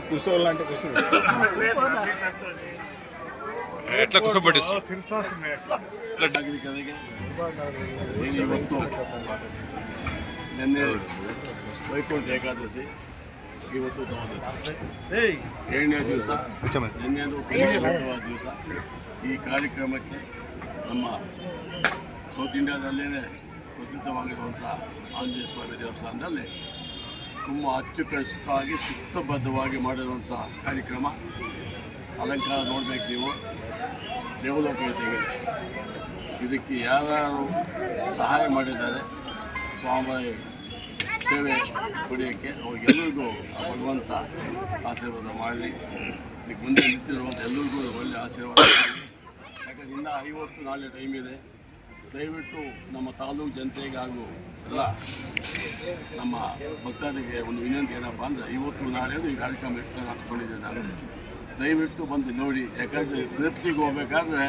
కూర్చోవాలంటే ఎట్లా కూర్చోబెట్టి ನಾಗರಿಕರಿಗೆ ಇವತ್ತು ನಿನ್ನೆ ವೈಕುಂಠ ಏಕಾದಶಿ, ಇವತ್ತು ದ್ವಾದಶಿ, 7ನೇ ದಿವಸ, ನಿನ್ನೆದು ದಿವಸ. ಈ ಕಾರ್ಯಕ್ರಮಕ್ಕೆ ನಮ್ಮ ಸೌತ್ ಇಂಡಿಯಾದಲ್ಲೇ ಪ್ರಸಿದ್ಧವಾಗಿರುವಂಥ ಆಂಜನೇಯ ಸ್ವಾಮಿ ದೇವಸ್ಥಾನದಲ್ಲಿ ತುಂಬ ಅಚ್ಚುಕಟ್ಟಾಗಿ ಶಿಸ್ತುಬದ್ಧವಾಗಿ ಮಾಡಿರುವಂಥ ಕಾರ್ಯಕ್ರಮ. ಅಲಂಕಾರ ನೋಡಬೇಕು ನೀವು, ದೇವಲೋಕ ಜೊತೆಗೆ ಇದಕ್ಕೆ ಯಾರು ಸಹಾಯ ಮಾಡಿದ್ದಾರೆ ಸ್ವಾಮಿ ಸೇವೆ ಪಡೆಯೋಕ್ಕೆ ಅವ್ರಿಗೆಲ್ಲರಿಗೂ ಭಗವಂತ ಆಶೀರ್ವಾದ ಮಾಡಲಿ. ಇದಕ್ಕೆ ಮುಂದೆ ನಿಂತಿರುವಂಥ ಎಲ್ಲರಿಗೂ ಒಳ್ಳೆಯ ಆಶೀರ್ವಾದ ಮಾಡಲಿ. ಯಾಕಂದ್ರೆ ಇನ್ನೂ 50 ನಾಳೆ ಟೈಮ್ ಇದೆ. ದಯವಿಟ್ಟು ನಮ್ಮ ತಾಲೂಕು ಜನತೆಗೆ ಹಾಗೂ ಎಲ್ಲ ನಮ್ಮ ಭಕ್ತರಿಗೆ ಒಂದು ವಿನಂತಿ ಏನಪ್ಪ ಅಂದರೆ, ಇವತ್ತು ನಾಳೆದು ಈ ಕಾರ್ಯಕ್ರಮ ಇಟ್ಟು ಹಾಕ್ಕೊಂಡಿದ್ದೆ ನಾನು. ದಯವಿಟ್ಟು ಬಂದು ನೋಡಿ. ಯಾಕಂದರೆ ತಿರುಪತಿಗೆ ಹೋಗ್ಬೇಕಾದ್ರೆ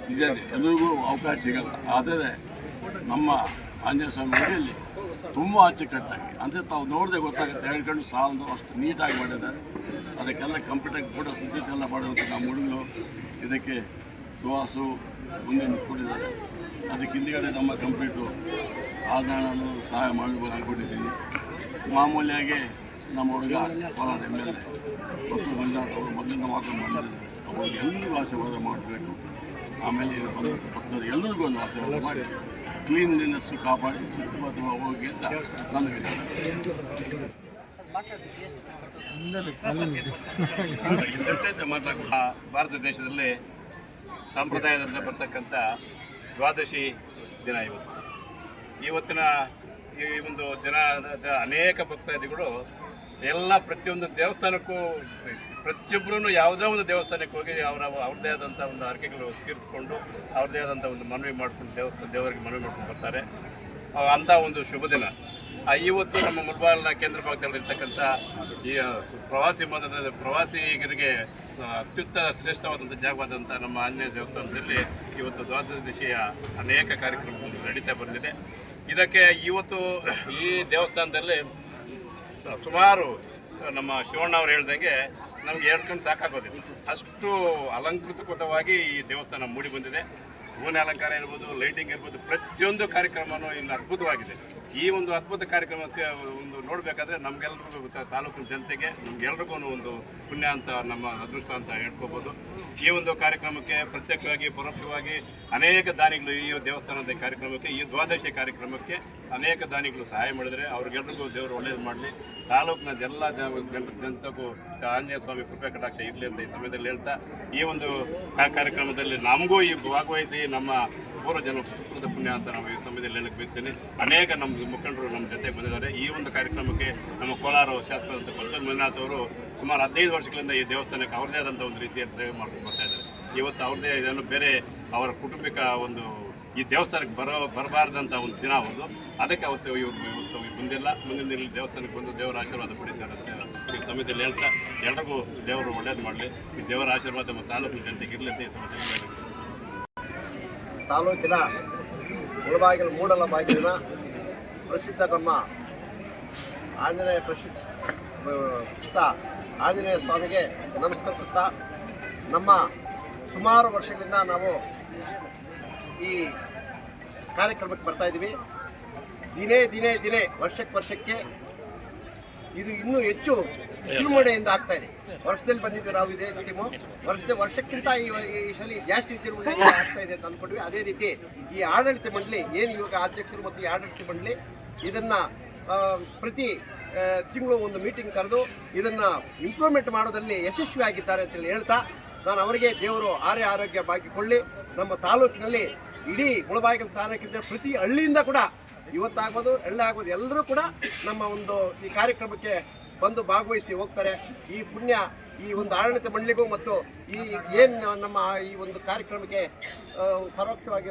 ನಿಜ ಎಲ್ಲರಿಗೂ ಅವಕಾಶ ಸಿಗಲ್ಲ. ಆದರೆ ನಮ್ಮ ಆಂಜನೇಯ ಸ್ವಾಮಿ ಗುಡಿಯಲ್ಲಿ ತುಂಬ ಅಚ್ಚುಕಟ್ಟಾಗಿ, ಅಂದರೆ ತಾವು ನೋಡಿದೆ ಗೊತ್ತಾಗುತ್ತೆ, ಹೇಳ್ಕೊಂಡು ಸಾಲದು ಅಷ್ಟು ನೀಟಾಗಿ ಮಾಡಿದ್ದಾರೆ. ಅದಕ್ಕೆಲ್ಲ ಕಂಪ್ಯೂಟರ್ ಕೂಡ ಸಿದ್ಧತೆ ಎಲ್ಲ ಮಾಡುವಂಥ ನಮ್ಮ ಹುಡುಗರು ಇದಕ್ಕೆ ಸುವಾಸು ಮುಂದೆ ನಿಂತ್ಕೊಂಡಿದ್ದಾರೆ. ಅದಕ್ಕೆ ಹಿಂದುಗಡೆ ನಮ್ಮ ಕಂಪ್ಯೂಟ್ರು ನಾನು ಸಹಾಯ ಮಾಡಬೇಕು ಅಂದ್ಕೊಂಡಿದ್ದೀನಿ. ಮಾಮೂಲಿಯಾಗಿ ನಮ್ಮ ಹುಡುಗ ಕೋಲಾರ MLA ಮತ್ತು ಮಂಜುನಾಥ್ ಅವರು ಮೊದಲಿಂದ ಮಾಡ್ಕೊಂಡು ಬಂದಿದ್ದಾರೆ. ಅವ್ರಿಗೆ ಎಲ್ಲರಿಗೂ ಆಶೀರ್ವಾದ ಮಾಡಬೇಕು. ಆಮೇಲೆ ಇದು ಬಂದಂಥ ಭಕ್ತರು ಎಲ್ಲರಿಗೂ ಒಂದು ಆಶೀರ್ವಾದ ಮಾಡಿ ಕ್ಲೀನ್ನೆಸ್ಸು ಕಾಪಾಡಿ ಶಿಸ್ತುಬದ್ಧವಾಗಿ ಹೋಗಿ ಅಂತ ನನ್ನ ವಿಧಾನ. ಭಾರತ ದೇಶದಲ್ಲಿ ಸಂಪ್ರದಾಯದಿಂದ ಬರ್ತಕ್ಕಂಥ ದ್ವಾದಶಿ ದಿನ ಇವತ್ತಿನ ಈ ಒಂದು ದಿನ ಅನೇಕ ಭಕ್ತಾದಿಗಳು ಎಲ್ಲ ಪ್ರತಿಯೊಂದು ದೇವಸ್ಥಾನಕ್ಕೂ ಪ್ರತಿಯೊಬ್ಬರೂ ಯಾವುದೋ ಒಂದು ದೇವಸ್ಥಾನಕ್ಕೆ ಹೋಗಿ ಅವ್ರದ್ದೇ ಆದಂಥ ಒಂದು ಹರಕೆಗಳು ತೀರಿಸ್ಕೊಂಡು ಅವ್ರದ್ದೇ ಆದಂಥ ಒಂದು ಮನವಿ ಮಾಡ್ಕೊಂಡು ದೇವರಿಗೆ ಮನವಿ ಮಾಡ್ಕೊಂಡು ಬರ್ತಾರೆ. ಅಂಥ ಒಂದು ಶುಭ ದಿನ ಇವತ್ತು ನಮ್ಮ ಮುಳಬಾಗಿಲಿನ ಕೇಂದ್ರ ಭಾಗದಲ್ಲಿರ್ತಕ್ಕಂಥ ಈ ಪ್ರವಾಸಿಗರಿಗೆ ಅತ್ಯುತ್ತ ಶ್ರೇಷ್ಠವಾದಂಥ ಜಾಗವಾದಂಥ ನಮ್ಮ ಆಂಜನೇಯ ದೇವಸ್ಥಾನದಲ್ಲಿ ಇವತ್ತು ದ್ವಾದಶಿಯ ಅನೇಕ ಕಾರ್ಯಕ್ರಮಗಳು ನಡೀತಾ ಬಂದಿದೆ. ಇದಕ್ಕೆ ಇವತ್ತು ಈ ದೇವಸ್ಥಾನದಲ್ಲಿ ಸುಮಾರು ನಮ್ಮ ಶಿವಣ್ಣ ಅವರು ಹೇಳ್ದಂಗೆ ನಮಗೆ 2 ಕಣ್ಣು ಸಾಕಾಗೋದಿಲ್ಲ, ಅಷ್ಟು ಅಲಂಕೃತವಾಗಿ ಈ ದೇವಸ್ಥಾನ ಮೂಡಿ ಬಂದಿದೆ. ಹೂವಿನ ಅಲಂಕಾರ ಇರ್ಬೋದು, ಲೈಟಿಂಗ್ ಇರ್ಬೋದು, ಪ್ರತಿಯೊಂದು ಕಾರ್ಯಕ್ರಮವೂ ಇಲ್ಲಿ ಅದ್ಭುತವಾಗಿದೆ. ಈ ಒಂದು ಅದ್ಭುತ ಕಾರ್ಯಕ್ರಮ ಒಂದು ನೋಡಬೇಕಾದ್ರೆ ನಮಗೆಲ್ಲರಿಗೂ ತಾಲೂಕಿನ ಜನತೆಗೆ ನಮಗೆಲ್ರಿಗೂ ಒಂದು ಪುಣ್ಯ ಅಂತ, ನಮ್ಮ ಅದೃಷ್ಟ ಅಂತ ಹೇಳ್ಕೋಬೋದು. ಈ ಒಂದು ಕಾರ್ಯಕ್ರಮಕ್ಕೆ ಪ್ರತ್ಯಕ್ಷವಾಗಿ ಪರೋಕ್ಷವಾಗಿ ಅನೇಕ ದಾನಿಗಳು ಈ ದೇವಸ್ಥಾನದ ಕಾರ್ಯಕ್ರಮಕ್ಕೆ, ಈ ದ್ವಾದಶಿ ಕಾರ್ಯಕ್ರಮಕ್ಕೆ ಅನೇಕ ದಾನಿಗಳು ಸಹಾಯ ಮಾಡಿದರೆ ಅವ್ರಿಗೆಲ್ರಿಗೂ ದೇವರು ಒಳ್ಳೇದು ಮಾಡಲಿ. ತಾಲೂಕಿನ ಎಲ್ಲ ಜನತೆಗೂ ಆಂಜನೇಯ ಸ್ವಾಮಿ ಕೃಪೆ ಕಟಾಕ್ಷ ಇರಲಿ ಅಂತ ಈ ಸಮಯದಲ್ಲಿ ಹೇಳ್ತಾ, ಈ ಒಂದು ಕಾರ್ಯಕ್ರಮದಲ್ಲಿ ನಮಗೂ ಈ ಭಾಗವಹಿಸಿ ನಮ್ಮ ಪೂರ್ವಜನ ಸುಕೃತ ಪುಣ್ಯ ಅಂತ ನಾವು ಈ ಸಮಯದಲ್ಲಿ ಹೇಳಕ್ಕೆ ಬಯಸ್ತೀನಿ. ಅನೇಕ ನಮ್ಮ ಮುಖಂಡರು ನಮ್ಮ ಜೊತೆಗೆ ಬಂದಿದ್ದಾರೆ. ಈ ಒಂದು ಕಾರ್ಯಕ್ರಮಕ್ಕೆ ನಮ್ಮ ಕೋಲಾರ ಶಾಸಕರಾದಂಥ ಪ್ರಜ್ವಲ್ ಮಂಜುನಾಥ್ ಅವರು ಸುಮಾರು 15 ವರ್ಷಗಳಿಂದ ಈ ದೇವಸ್ಥಾನಕ್ಕೆ ಅವ್ರದ್ದೇ ಆದಂಥ ಒಂದು ರೀತಿಯಲ್ಲಿ ಸೇವೆ ಮಾಡ್ಕೊಂಡು ಬರ್ತಾ ಇದ್ದಾರೆ. ಇವತ್ತು ಅವ್ರದ್ದೇ ಇದನ್ನು ಬೇರೆ ಅವರ ಕುಟುಂಬಿಕ ಒಂದು ಈ ದೇವಸ್ಥಾನಕ್ಕೆ ಬರಬಾರ್ದಂಥ ಒಂದು ದಿನ ಒಂದು, ಅದಕ್ಕೆ ಅವತ್ತು ಇವರು ಬಂದಿಲ್ಲ. ಮುಂದಿನ ದಿನ ದೇವಸ್ಥಾನಕ್ಕೆ ಬಂದು ದೇವರ ಆಶೀರ್ವಾದ ಪಡೀತಾರೆ ಅಂತ ಈ ಸಮಯದಲ್ಲಿ ಹೇಳ್ತಾ, ಎಲ್ರಿಗೂ ದೇವರು ಒಳ್ಳೇದು ಮಾಡಲಿ. ಈ ದೇವರ ಆಶೀರ್ವಾದ ನಮ್ಮ ತಾಲೂಕಿನ ಜನತೆಗೆ ಇರಲಿ ಅಂತ ಈ ಸಮಯದಲ್ಲಿ ತಾಲೂಕಿನ ಮುಳಬಾಗಿಲು ಮೂಡಲ ಬಾಗಿಲಿನ ಪ್ರಸಿದ್ಧ ನಮ್ಮ ಆಂಜನೇಯ ಆಂಜನೇಯ ಸ್ವಾಮಿಗೆ ನಮಸ್ಕರಿಸುತ್ತಾ, ನಮ್ಮ ಸುಮಾರು ವರ್ಷಗಳಿಂದ ನಾವು ಈ ಕಾರ್ಯಕ್ರಮಕ್ಕೆ ಬರ್ತಾ ಇದ್ದೀವಿ. ದಿನೇ ವರ್ಷಕ್ಕೆ ಇದು ಇನ್ನೂ ಹೆಚ್ಚು ವಿಜೃಂಭಣೆಯಿಂದ ಆಗ್ತಾ ಇದೆ. ವರ್ಷದಲ್ಲಿ ಬಂದಿದ್ದು ನಾವು ಇದೇ ಟೀಮು, ವರ್ಷಕ್ಕಿಂತ ಈ ಸಲ ಜಾಸ್ತಿ ವಿಜೃಂಭಣೆ ಆಗ್ತಾ ಇದೆ ಅಂತ ಅಂದ್ಕೊಂಡ್ವಿ. ಅದೇ ರೀತಿ ಈ ಆಡಳಿತ ಮಂಡಳಿ ಏನು ಇವಾಗ ಅಧ್ಯಕ್ಷರು ಮತ್ತು ಈ ಆಡಳಿತ ಮಂಡಳಿ ಇದನ್ನು ಪ್ರತಿ ತಿಂಗಳು ಒಂದು ಮೀಟಿಂಗ್ ಕರೆದು ಇದನ್ನು ಇಂಪ್ರೂವ್ಮೆಂಟ್ ಮಾಡೋದಲ್ಲಿ ಯಶಸ್ವಿಯಾಗಿದ್ದಾರೆ ಅಂತೇಳಿ ಹೇಳ್ತಾ, ನಾನು ಅವರಿಗೆ ದೇವರು ಆರೋಗ್ಯ ಬಾಗಿಕೊಳ್ಳಿ. ನಮ್ಮ ತಾಲೂಕಿನಲ್ಲಿ ಇಡೀ ಮುಳಬಾಗಿಲು ತಾಲೂಕಿನ ಪ್ರತಿ ಹಳ್ಳಿಯಿಂದ ಕೂಡ ಇವತ್ತಾಗ್ಬೋದು ಎಳ್ಳೆ ಆಗ್ಬೋದು ಎಲ್ಲರೂ ಕೂಡ ನಮ್ಮ ಒಂದು ಈ ಕಾರ್ಯಕ್ರಮಕ್ಕೆ ಬಂದು ಭಾಗವಹಿಸಿ ಹೋಗ್ತಾರೆ. ಈ ಪುಣ್ಯ ಈ ಒಂದು ಆಡಳಿತ ಮಂಡಳಿಗೂ ಮತ್ತು ಈ ಏನು ನಮ್ಮ ಈ ಒಂದು ಕಾರ್ಯಕ್ರಮಕ್ಕೆ ಪರೋಕ್ಷವಾಗಿ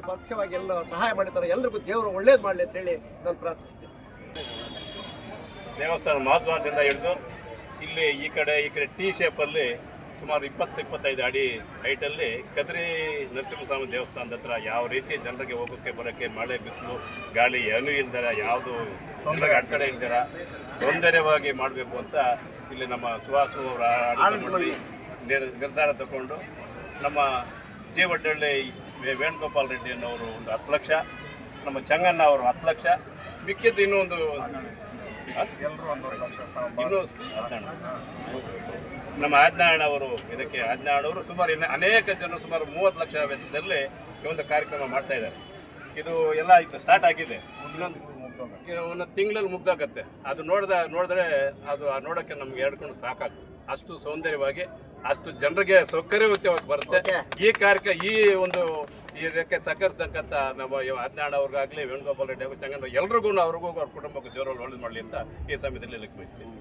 ಎಲ್ಲ ಸಹಾಯ ಮಾಡಿದ್ದಾರೆ, ಎಲ್ರಿಗೂ ದೇವರು ಒಳ್ಳೇದು ಮಾಡಲಿ ಅಂತೇಳಿ ನಾನು ಪ್ರಾರ್ಥಿಸ್ತೇನೆ. ದೇವಸ್ಥಾನ ಮಹತ್ವದಿಂದ ಹಿಡಿದು ಇಲ್ಲಿ ಈ ಕಡೆ ಟಿ ಶೇಪಲ್ಲಿ ಸುಮಾರು 20-25 ಅಡಿ ಹೈಟಲ್ಲಿ ಕದ್ರಿ ನರಸಿಂಹಸ್ವಾಮಿ ದೇವಸ್ಥಾನದ ಹತ್ರ ಯಾವ ರೀತಿ ಜನರಿಗೆ ಹೋಗೋಕ್ಕೆ ಬರೋಕ್ಕೆ ಮಳೆ ಬಿಸಿಲು ಗಾಳಿ ಏನೂ ಇಲ್ದಿರ ಯಾವುದು ಜನರಿಗೆ ಅಡ್ಕಡೆ ಇಲ್ದಿರ ಸೌಂದರ್ಯವಾಗಿ ಮಾಡಬೇಕು ಅಂತ ಇಲ್ಲಿ ನಮ್ಮ ಸುಹಾಸು ಅವರ ಆಡಳಿತ ಮಂಡಳಿ ನಿರ್ಧಾರ ತಗೊಂಡು ನಮ್ಮ ಜೀವಡ್ಡಳ್ಳಿ ವೇಣುಗೋಪಾಲ್ ರೆಡ್ಡಿ ಅನ್ನೋರು ಒಂದು 10 ಲಕ್ಷ, ನಮ್ಮ ಚಂಗಣ್ಣ ಅವರು 10 ಲಕ್ಷ, ಮಿಕ್ಕಿದ್ದು ಇನ್ನೂ ನಮ್ಮ ಆಜ್ಞಾಯಣ ಅವರು ಇದಕ್ಕೆ ಆಜ್ಞಾಯಣವರು ಸುಮಾರು ಅನೇಕ ಜನರು ಸುಮಾರು 30 ಲಕ್ಷ ವೆಚ್ಚದಲ್ಲಿ ಈ ಒಂದು ಕಾರ್ಯಕ್ರಮ ಮಾಡ್ತಾ ಇದ್ದಾರೆ. ಇದು ಎಲ್ಲ ಇದು ಸ್ಟಾರ್ಟ್ ಆಗಿದೆ, ಒಂದು ತಿಂಗಳಲ್ಲಿ ಮುಗ್ದಾಗತ್ತೆ. ಅದು ನೋಡಿದ್ರೆ ಅದು ನೋಡೋಕ್ಕೆ ನಮ್ಗೆ ಹೇಳ್ಕೊಂಡು ಸಾಕಾಗ್ತದೆ. ಅಷ್ಟು ಸೌಂದರ್ಯವಾಗಿ ಅಷ್ಟು ಜನರಿಗೆ ಸೌಕರ್ಯಯುತವಾಗಿ ಬರುತ್ತೆ ಈ ಕಾರ್ಯಕ್ರಮ. ಈ ಒಂದು ಇದಕ್ಕೆ ಸಹಕರಿಸ್ತಕ್ಕಂಥ ನಮ್ಮ ಆಜ್ಞಾಯಣ ಅವ್ರಿಗಾಗಲಿ ವೇಣುಗೋಪಾಲ್ ರೆಡ್ಡಿ ಹಾಗೂ ಚಂಗಣ್ಣ ಎಲ್ರಿಗೂ ಅವ್ರಿಗೂ ಅವ್ರ ಕುಟುಂಬಕ್ಕೂ ಜೋರಲ್ಲಿ ಒಳ್ಳೇದು ಮಾಡಲಿ ಅಂತ ಈ ಸಮಯದಲ್ಲಿ ಬಯಸ್ತೀನಿ.